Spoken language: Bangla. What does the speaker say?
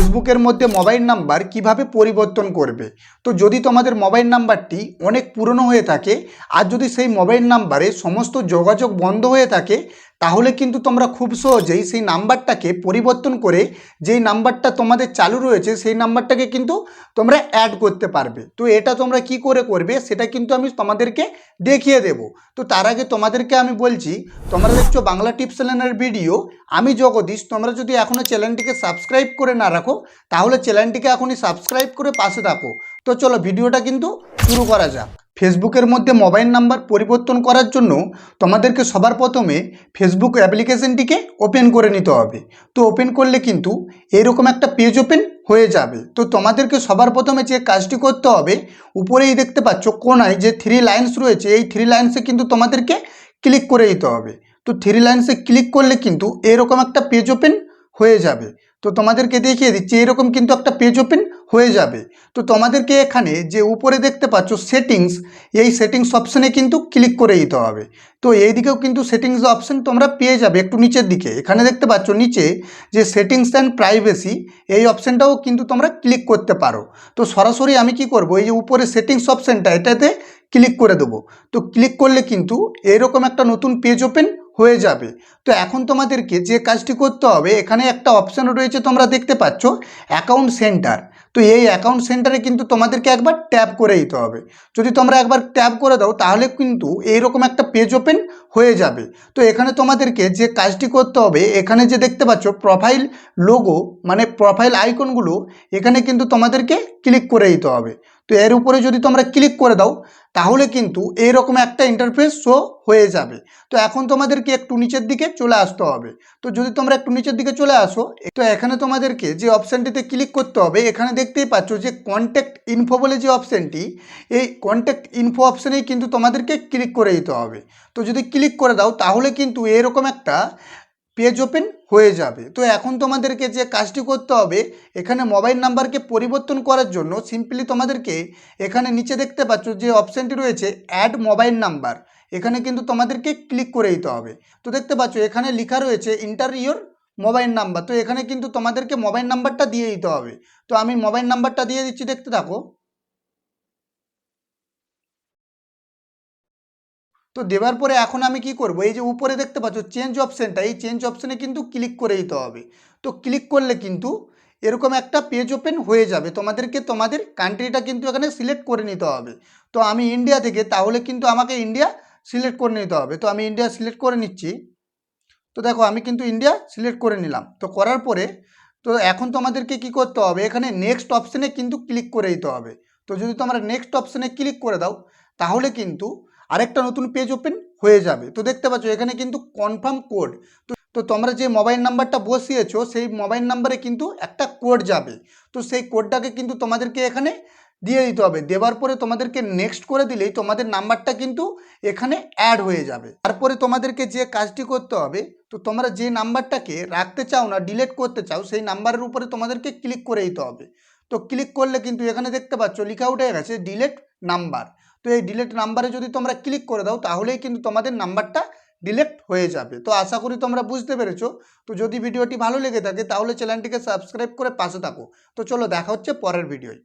ফেসবুকের মধ্যে মোবাইল নাম্বার কিভাবে পরিবর্তন করবে। তো যদি তোমাদের মোবাইল নাম্বারটি অনেক পুরনো হয়ে থাকে আর যদি সেই মোবাইল নাম্বারে সমস্ত যোগাযোগ বন্ধ হয়ে থাকে, তাহলে কিন্তু তোমরা খুব সহজেই সেই নাম্বারটাকে পরিবর্তন করে যেই নাম্বারটা তোমাদের চালু রয়েছে সেই নাম্বারটাকে কিন্তু তোমরা অ্যাড করতে পারবে। তো এটা তোমরা কি করে করবে সেটা কিন্তু আমি তোমাদেরকে দেখিয়ে দেব। তো তার আগে তোমাদেরকে আমি বলছি, তোমরা দেখছো বাংলা টিপস চ্যানেলের ভিডিও, আমি জগদীশ। তোমরা যদি এখনও চ্যানেলটিকে সাবস্ক্রাইব করে না রাখো তাহলে চ্যানেলটিকে এখনই সাবস্ক্রাইব করে পাশে থাকো। তো চলো ভিডিওটা কিন্তু শুরু করা যাক। ফেসবুকের মধ্যে মোবাইল নাম্বার পরিবর্তন করার জন্য তোমাদেরকে সবার প্রথমে ফেসবুক অ্যাপ্লিকেশনটিকে ওপেন করে নিতে হবে। তো ওপেন করলে কিন্তু এরকম একটা পেজ ওপেন হয়ে যাবে। তো তোমাদেরকে সবার প্রথমে যে কাজটি করতে হবে, উপরেই দেখতে পাচ্ছ কোনায় যে থ্রি লাইন্স রয়েছে, এই থ্রি লাইন্সে কিন্তু তোমাদেরকে ক্লিক করে দিতে হবে। তো থ্রি লাইন্সে ক্লিক করলে কিন্তু এরকম একটা পেজ ওপেন হয়ে যাবে। তো তোমাদেরকে দেখিয়ে দিচ্ছি, এরকম কিন্তু একটা পেজ ওপেন হয়ে যাবে। তো তোমাদেরকে এখানে যে উপরে দেখতে পাচ্ছ সেটিংস, এই সেটিংস অপশানে কিন্তু ক্লিক করে দিতে হবে। তো এই দিকেও কিন্তু সেটিংস অপশান তোমরা পেয়ে যাবে একটু নিচের দিকে। এখানে দেখতে পাচ্ছ নিচে যে সেটিংস অ্যান্ড প্রাইভেসি, এই অপশানটাও কিন্তু তোমরা ক্লিক করতে পারো। তো সরাসরি আমি কি করব, এই যে উপরে সেটিংস অপশানটা এটাতে ক্লিক করে দেবো। তো ক্লিক করলে কিন্তু এরকম একটা নতুন পেজ ওপেন হয়ে যাবে। তো এখন তোমাদেরকে যে কাজটি করতে হবে, এখানে একটা অপশান রয়েছে তোমরা দেখতে পাচ্ছ অ্যাকাউন্ট সেন্টার। তো এই অ্যাকাউন্ট সেন্টারে কিন্তু তোমাদেরকে একবার ট্যাপ করে দিতে হবে। যদি তোমরা একবার ট্যাপ করে দাও তাহলে কিন্তু এইরকম একটা পেজ ওপেন হয়ে যাবে। তো এখানে তোমাদেরকে যে কাজটি করতে হবে, এখানে যে দেখতে পাচ্ছ প্রোফাইল লোগো মানে প্রোফাইল আইকনগুলো, এখানে কিন্তু তোমাদেরকে ক্লিক করে দিতে হবে। তো এর উপরে যদি তোমরা ক্লিক করে দাও তাহলে কিন্তু এইরকম একটা ইন্টারফেস শো হয়ে যাবে। তো এখন তোমাদেরকে একটু নিচের দিকে চলে আসতে হবে। তো যদি তোমরা একটু নিচের দিকে চলে আসো, তো এখানে তোমাদেরকে যে অপশানটিতে ক্লিক করতে হবে, এখানে দেখতেই পাচ্ছ যে কন্ট্যাক্ট ইনফো বলে যে অপশানটি, এই কন্ট্যাক্ট ইনফো অপশানেই কিন্তু তোমাদেরকে ক্লিক করে দিতে হবে। তো যদি ক্লিক করে দাও তাহলে কিন্তু এরকম একটা পেজ ওপেন হয়ে যাবে। তো এখন তোমাদেরকে যে কাজটি করতে হবে, এখানে মোবাইল নাম্বারকে পরিবর্তন করার জন্য সিম্পলি তোমাদেরকে এখানে নিচে দেখতে পাচ্ছ যে অপশানটি রয়েছে অ্যাড মোবাইল নাম্বার, এখানে কিন্তু তোমাদেরকে ক্লিক করে দিতে হবে। তো দেখতে পাচ্ছ এখানে লেখা রয়েছে ইন্টার ইওর মোবাইল নাম্বার। তো এখানে কিন্তু তোমাদেরকে মোবাইল নাম্বারটা দিয়ে দিতে হবে। তো আমি মোবাইল নাম্বারটা দিয়ে দিচ্ছি, দেখতে থাকো। তো দেওয়ার পরে এখন আমি কি করব, এই যে উপরে দেখতে পাচ্ছ চেঞ্জ অপশানটা, এই চেঞ্জ অপশানে কিন্তু ক্লিক করে দিতে হবে। তো ক্লিক করলে কিন্তু এরকম একটা পেজ ওপেন হয়ে যাবে। তোমাদেরকে তোমাদের কান্ট্রিটা কিন্তু এখানে সিলেক্ট করে নিতে হবে। তো আমি ইন্ডিয়া থেকে, তাহলে কিন্তু আমাকে ইন্ডিয়া সিলেক্ট করে নিতে হবে। তো আমি ইন্ডিয়া সিলেক্ট করে নিচ্ছি। তো দেখো আমি কিন্তু ইন্ডিয়া সিলেক্ট করে নিলাম। তো করার পরে তো এখন তোমাদেরকে কি করতে হবে, এখানে নেক্সট অপশানে কিন্তু ক্লিক করে দিতে হবে। তো যদি তোমরা নেক্সট অপশানে ক্লিক করে দাও তাহলে কিন্তু আরেকটা নতুন পেজ ওপেন হয়ে যাবে। তো দেখতে পাচ্ছ এখানে কিন্তু কনফার্ম কোড। তো তোমরা যে মোবাইল নাম্বারটা বসিয়েছো সেই মোবাইল নাম্বারে কিন্তু একটা কোড যাবে। তো সেই কোডটাকে কিন্তু তোমাদেরকে এখানে দিয়ে দিতে হবে। দেওয়ার পরে তোমাদেরকে নেক্সট করে দিলেই তোমাদের নাম্বারটা কিন্তু এখানে অ্যাড হয়ে যাবে। তারপরে তোমাদেরকে যে কাজটি করতে হবে, তো তোমরা যে নাম্বারটাকে রাখতে চাও না, ডিলিট করতে চাও, সেই নাম্বারের উপরে তোমাদেরকে ক্লিক করে দিতে হবে। তো ক্লিক করলে কিন্তু এখানে দেখতে পাচ্ছ লেখা উঠে গেছে ডিলিট নাম্বার। তো এই ডিলিট নাম্বারে যদি তোমরা ক্লিক করে দাও তাহলেই কিন্তু তোমাদের নাম্বারটা ডিলিট হয়ে যাবে। তো আশা করি তোমরা বুঝতে পেরেছো। তো যদি ভিডিওটি ভালো লেগে থাকে তাহলে চ্যানেলটিকে সাবস্ক্রাইব করে পাশে থাকো। তো চলো দেখা হচ্ছে পরের ভিডিওয়।